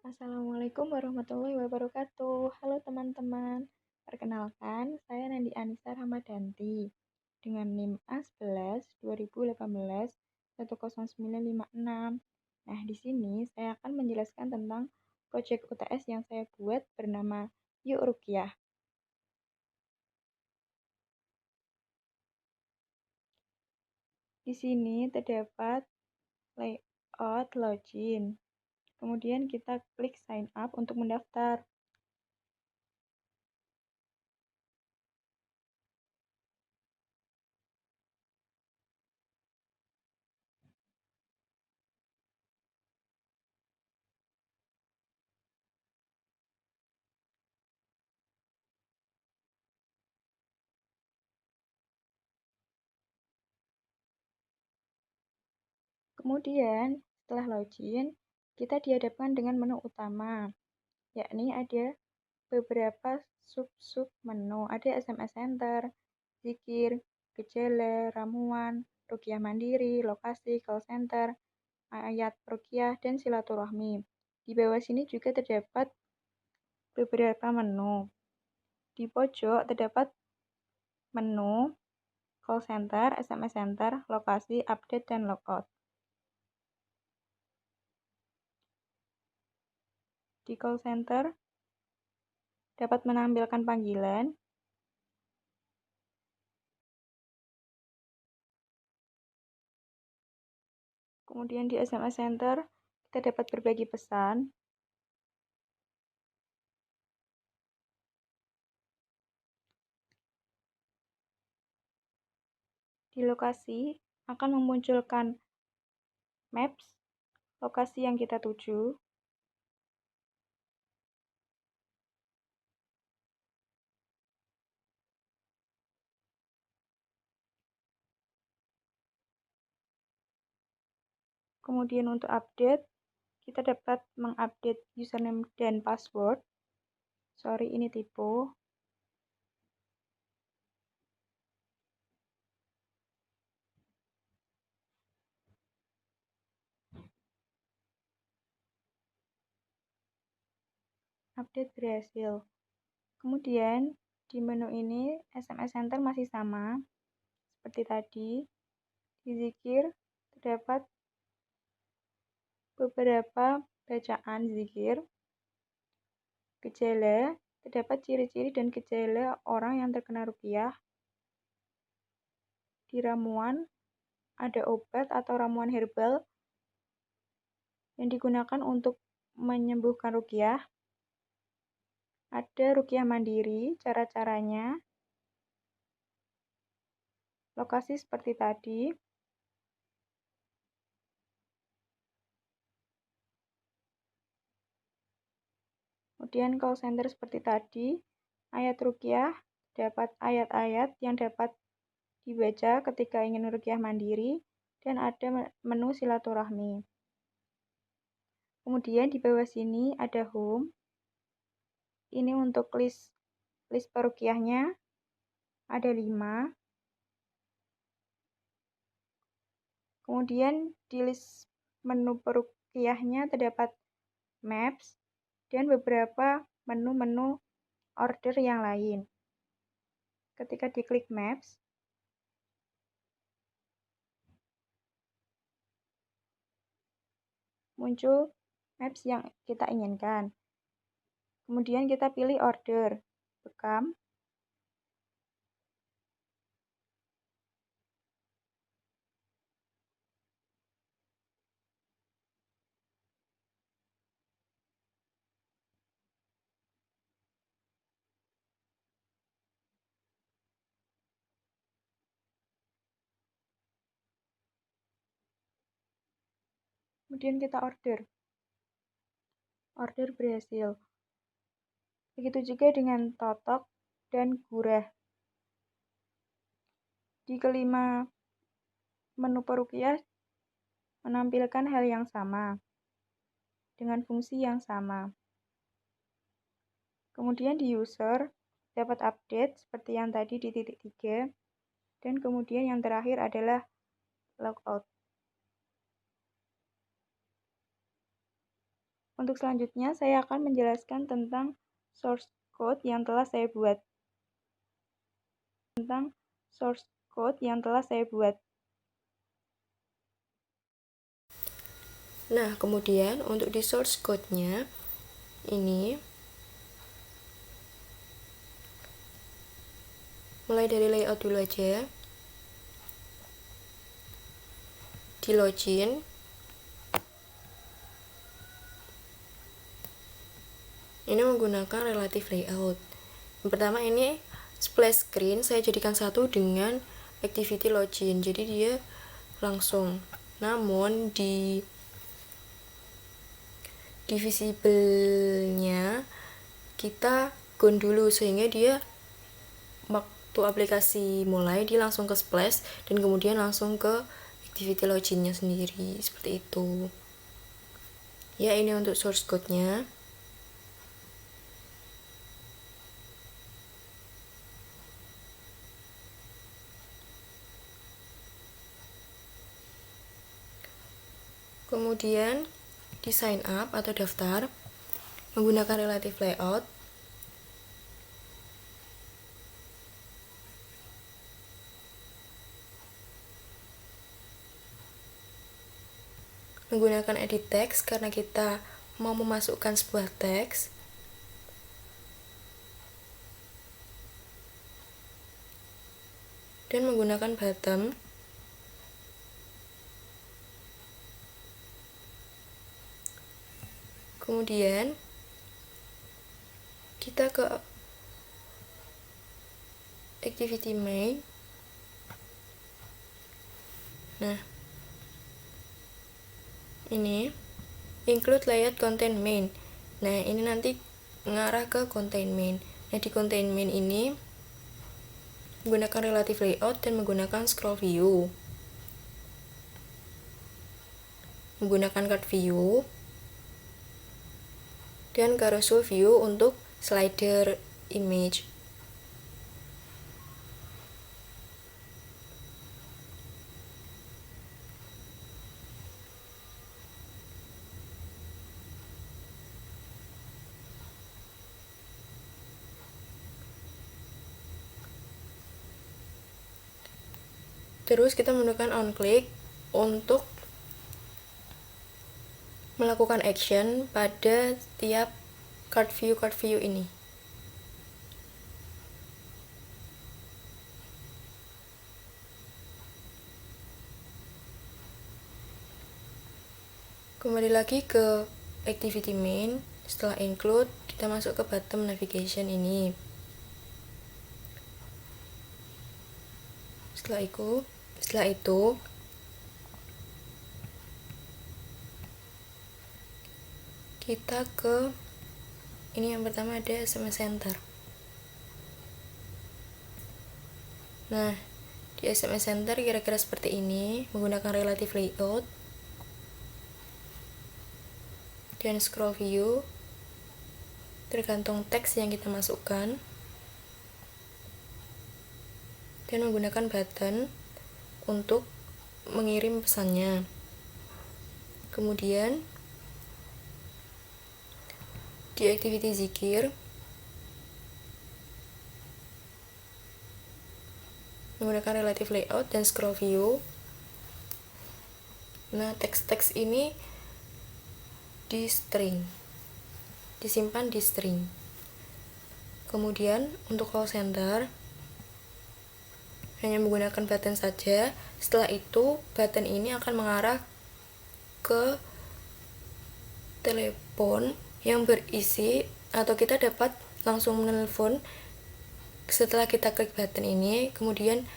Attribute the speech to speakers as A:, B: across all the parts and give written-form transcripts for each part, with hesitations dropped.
A: Assalamualaikum warahmatullahi wabarakatuh. Halo teman-teman. Perkenalkan, saya Nandi Anissa Ramadanti dengan NIM A11 2018 10956. Nah, di sini saya akan menjelaskan tentang proyek UTS yang saya buat bernama Yuk Rukiah. Di sini terdapat layout login. Kemudian kita klik sign up untuk mendaftar. Kemudian, setelah login, kita dihadapkan dengan menu utama, yakni ada beberapa sub-sub menu. Ada SMS Center, zikir, gejala, ramuan, rukiah mandiri, lokasi, call center, ayat rukiah, dan silaturahmi. Di bawah sini juga terdapat beberapa menu. Di pojok terdapat menu call center, SMS center, lokasi, update, dan logout. Di call center dapat menampilkan panggilan, kemudian di SMS Center kita dapat berbagi pesan, di lokasi akan memunculkan maps lokasi yang kita tuju, kemudian untuk update kita dapat mengupdate username dan password. Sorry, ini tipe. Update berhasil. Kemudian di menu ini SMS Center masih sama seperti tadi. Di zikir terdapat beberapa bacaan zikir. Gejala terdapat ciri-ciri dan gejala orang yang terkena rukiah. Di ramuan ada obat atau ramuan herbal yang digunakan untuk menyembuhkan rukiah. Ada rukiah mandiri, cara-caranya, lokasi seperti tadi. Kemudian call center seperti tadi. Ayat rukiah, dapat ayat-ayat yang dapat dibaca ketika ingin rukiah mandiri, dan ada menu silaturahmi. Kemudian di bawah sini ada home. Ini untuk list perukiahnya, ada 5. Kemudian di list menu perukiahnya terdapat maps dan beberapa menu-menu order yang lain. Ketika diklik maps, muncul maps yang kita inginkan. Kemudian kita pilih order, bekam. Kemudian kita order. Order berhasil. Begitu juga dengan totok dan gurah. Di kelima menu perukiah menampilkan hal yang sama, dengan fungsi yang sama. Kemudian di user dapat update seperti yang tadi di titik 3, dan kemudian yang terakhir adalah logout. Untuk selanjutnya, saya akan menjelaskan tentang source code yang telah saya buat.
B: Nah, kemudian untuk di source code-nya ini mulai dari layout dulu aja. Di login, ini menggunakan relative layout. Yang pertama ini splash screen saya jadikan satu dengan activity login, jadi dia langsung. Namun di visible-nya kita gone dulu sehingga dia waktu aplikasi mulai dia langsung ke splash dan kemudian langsung ke activity login-nya sendiri, seperti itu. Ya, ini untuk source code-nya. Kemudian di sign up atau daftar menggunakan relative layout. Menggunakan edit text karena kita mau memasukkan sebuah teks. Dan menggunakan bottom. Kemudian kita ke activity main. Nah, ini include layout content main. Nah, ini nanti mengarah ke content main. Nah, di content main ini menggunakan relative layout dan menggunakan scroll view. Menggunakan card view dan carousel view untuk slider image. Terus kita menggunakan on click untuk melakukan action pada tiap card view ini. Kembali lagi ke activity main. Setelah include, kita masuk ke bottom navigation ini. Setelah itu kita ke ini, yang pertama ada SMS Center. Nah, di SMS Center kira-kira seperti ini, menggunakan relative layout dan scroll view tergantung teks yang kita masukkan, dan menggunakan button untuk mengirim pesannya. Kemudian di activity zikir menggunakan relative layout dan scroll view. Nah, teks-teks ini disimpan di string. Kemudian untuk call center hanya menggunakan button saja. Setelah itu button ini akan mengarah ke telepon yang berisi, atau kita dapat langsung menelpon setelah kita klik button ini. Kemudian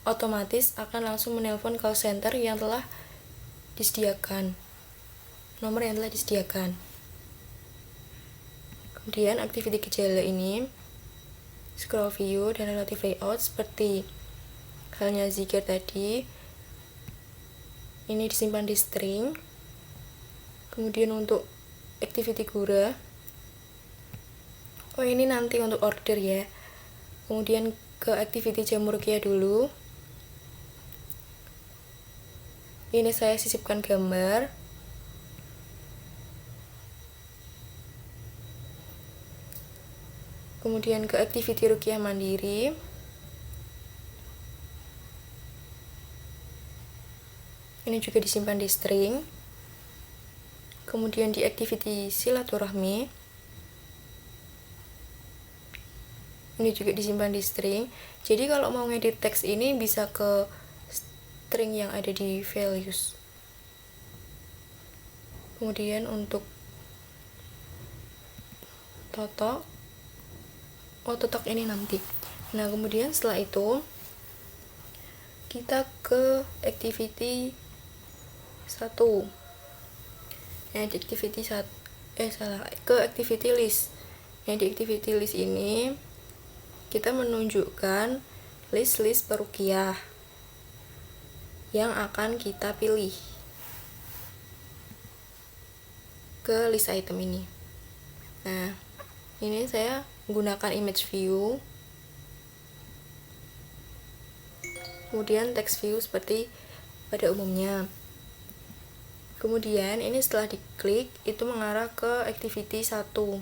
B: otomatis akan langsung menelpon call center yang telah disediakan, nomor yang telah disediakan. Kemudian activity gejala ini scroll view dan relative layout seperti halnya zikir tadi, ini disimpan di string. Kemudian untuk activity gura, ini nanti untuk order ya. Kemudian ke activity jamur ruqyah dulu. Ini saya sisipkan gambar. kemudian ke activity Ruqyah Mandiri, ini juga disimpan di string, kemudian di activity silaturahmi, ini juga disimpan di string. Jadi kalau mau ngedit teks ini bisa ke string yang ada di values. Kemudian untuk totok ini nanti. Nah, kemudian setelah itu kita ke activity 1. Nah, di activity ke activity list. Nah, di activity list ini kita menunjukkan list-list peruqyah yang akan kita pilih ke list item ini. Nah, ini saya menggunakan image view, kemudian text view seperti pada umumnya. Kemudian ini setelah diklik itu mengarah ke activity 1.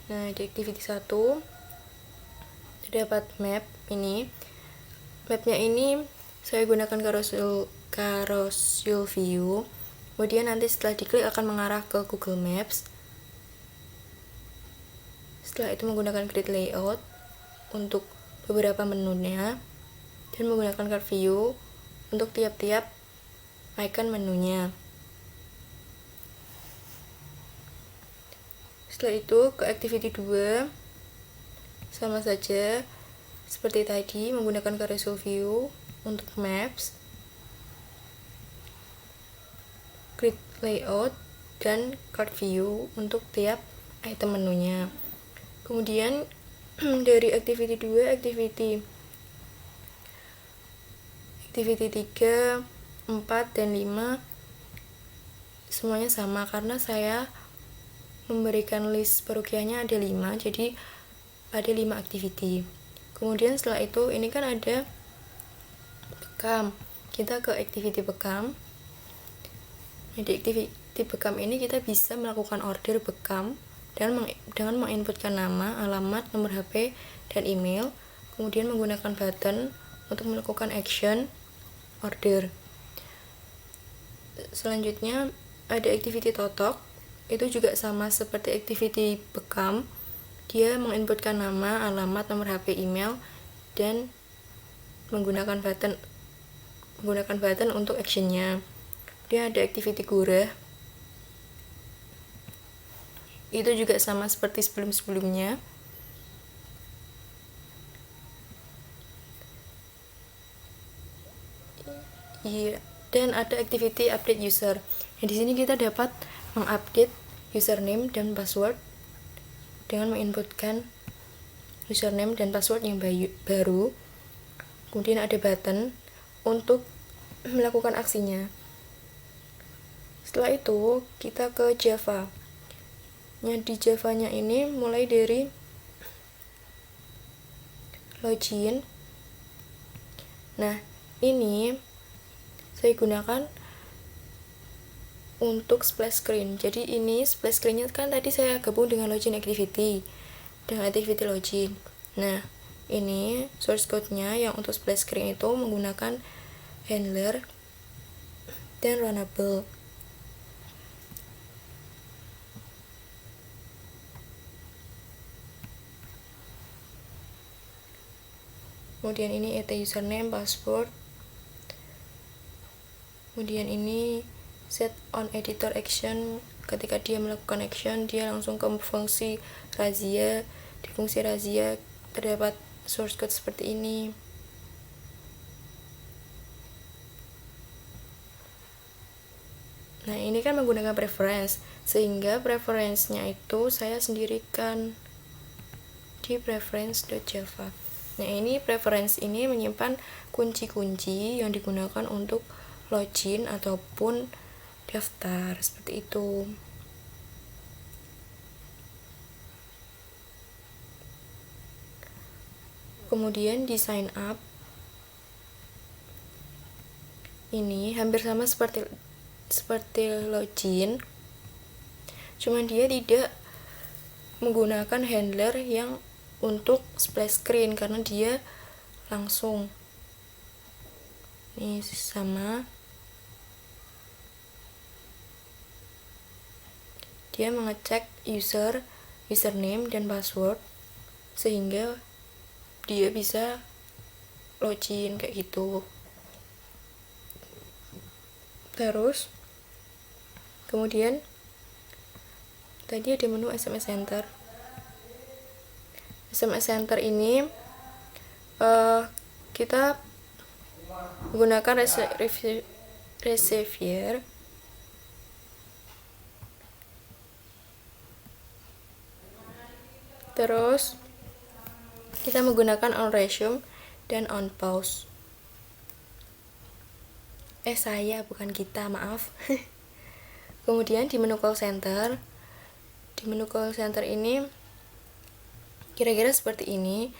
B: Nah, di activity 1 terdapat map ini. Mapnya ini saya gunakan carousel view. Kemudian nanti setelah diklik akan mengarah ke Google Maps. Setelah itu menggunakan grid layout untuk beberapa menunya dan menggunakan card view untuk tiap-tiap icon menunya. Setelah itu ke activity 2 sama saja seperti tadi, menggunakan carousel view untuk maps, grid layout, dan card view untuk tiap item menunya. Kemudian dari activity 2, activity 3, 4, dan 5 semuanya sama karena saya memberikan list peruqyahnya ada 5, jadi ada 5 activity. Kemudian setelah itu ini kan ada bekam, kita ke activity bekam. Nah, di activity bekam ini kita bisa melakukan order bekam dengan menginputkan nama, alamat, nomor HP, dan email, kemudian menggunakan button untuk melakukan action order. Selanjutnya ada activity totok, itu juga sama seperti activity bekam. Dia menginputkan nama, alamat, nomor HP, email, dan menggunakan button untuk actionnya. Dia ada activity gurah, itu juga sama seperti sebelum-sebelumnya. Iya, dan ada activity update user. Nah, di sini kita dapat mengupdate username dan password dengan menginputkan username dan password yang baru. Kemudian ada button untuk melakukan aksinya. Setelah itu kita ke Java. Nah, di Java-nya ini mulai dari login. Nah, ini saya gunakan untuk splash screen. Jadi ini splash screen-nya kan tadi saya gabung dengan login activity dengan activity login. Nah, ini source code-nya yang untuk splash screen itu menggunakan handler dan runnable. Kemudian ini at username, password. Kemudian ini set on editor action. Ketika dia melakukan action, dia langsung ke fungsi razia. Di fungsi razia terdapat source code seperti ini. Nah, ini kan menggunakan preference, sehingga preference-nya itu saya sendirikan di preference.java. Nah, ini preference ini menyimpan kunci-kunci yang digunakan untuk login ataupun daftar, seperti itu. Kemudian di sign up ini hampir sama seperti login, cuman dia tidak menggunakan handler yang untuk splash screen karena dia langsung. Ini sama, dia mengecek username dan password sehingga dia bisa login kayak gitu. Terus kemudian tadi ada menu SMS Center. SMS Center ini kita menggunakan receiver. Terus kita menggunakan on resume dan on pause. Saya bukan kita, maaf. Kemudian di menu call center. Di menu call center ini kira-kira seperti ini.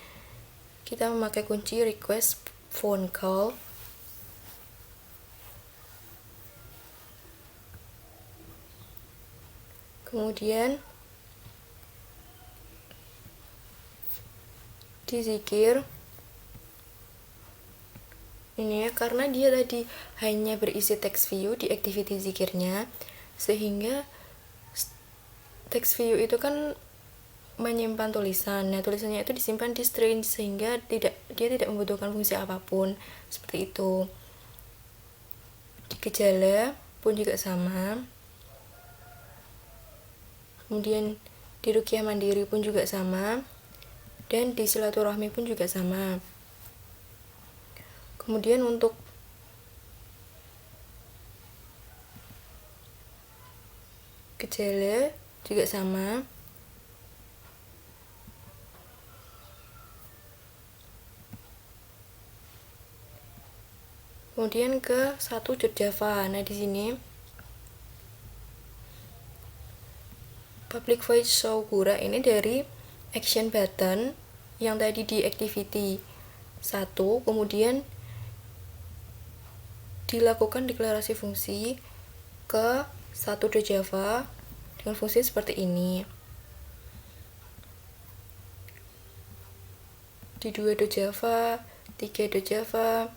B: Kita memakai kunci request phone call. Kemudian di zikir ini karena dia tadi hanya berisi text view di activity zikirnya, sehingga text view itu kan menyimpan tulisan. Nah, tulisannya itu disimpan di string sehingga dia tidak membutuhkan fungsi apapun, seperti itu. Di gejala pun juga sama. Kemudian di ruqyah mandiri pun juga sama. Dan di silaturahmi pun juga sama. Kemudian untuk gejala juga sama. Kemudian ke 1.java. Nah, di sini public void show Quora ini dari action button yang tadi di activity 1, kemudian dilakukan deklarasi fungsi ke 1.java dengan fungsi seperti ini. Di 2.java, 3.java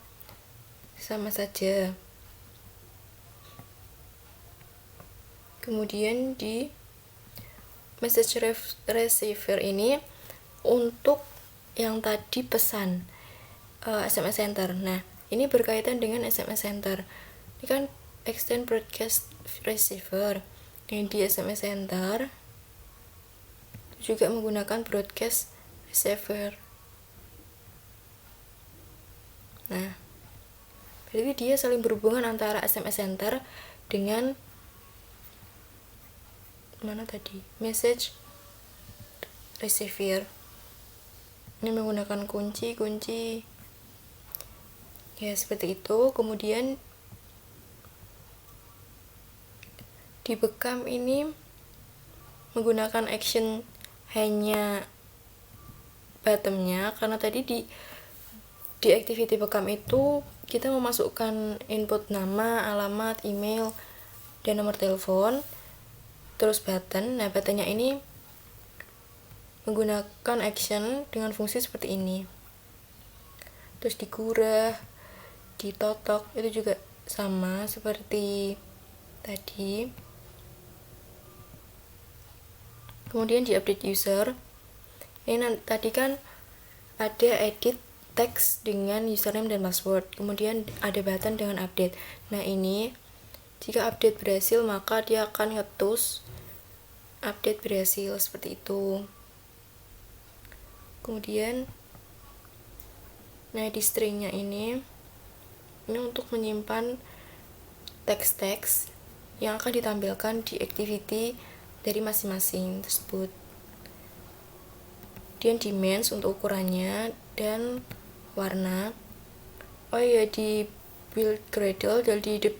B: sama saja. Kemudian di message receiver ini untuk yang tadi pesan SMS Center. Nah, ini berkaitan dengan SMS Center. Ini kan extend broadcast receiver. Dan di SMS Center juga menggunakan broadcast receiver. Nah, berarti dia saling berhubungan antara SMS Center dengan message receiver. Ini menggunakan kunci ya seperti itu. Kemudian di bekam ini menggunakan action hanya bottomnya, karena tadi di activity bekam itu kita memasukkan input nama, alamat, email, dan nomor telepon, terus button. Nah, buttonnya ini menggunakan action dengan fungsi seperti ini. Terus digurah, ditotok, itu juga sama seperti tadi. Kemudian di update user, ini tadi kan ada edit teks dengan username dan password, kemudian ada button dengan update. Nah, ini jika update berhasil maka dia akan ngetus update berhasil, seperti itu. Kemudian nah, di stringnya ini untuk menyimpan teks-teks yang akan ditampilkan di activity dari masing-masing tersebut. Kemudian dimensions untuk ukurannya dan warna. Oh ya, di build Gradle jadi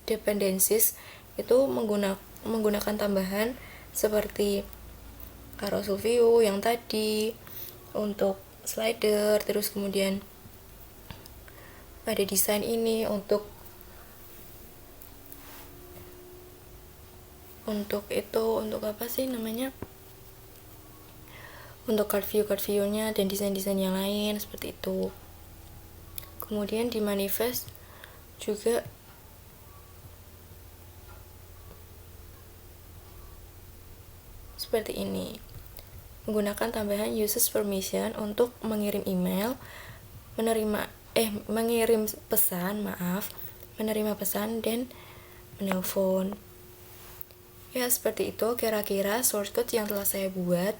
B: dependencies itu menggunakan tambahan seperti carousel view yang tadi untuk slider, terus kemudian ada desain ini untuk apa sih namanya, untuk card view-nya dan desain-desain yang lain seperti itu. Kemudian di manifest juga seperti ini, menggunakan tambahan users permission untuk mengirim email, mengirim pesan, menerima pesan dan menelpon. Ya, seperti itu kira-kira source code yang telah saya buat.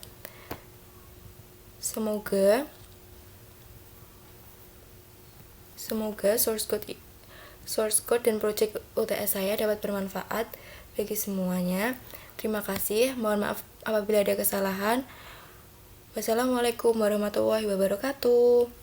B: Semoga source code dan project UTS saya dapat bermanfaat bagi semuanya. Terima kasih. Mohon maaf apabila ada kesalahan. Wassalamualaikum warahmatullahi wabarakatuh.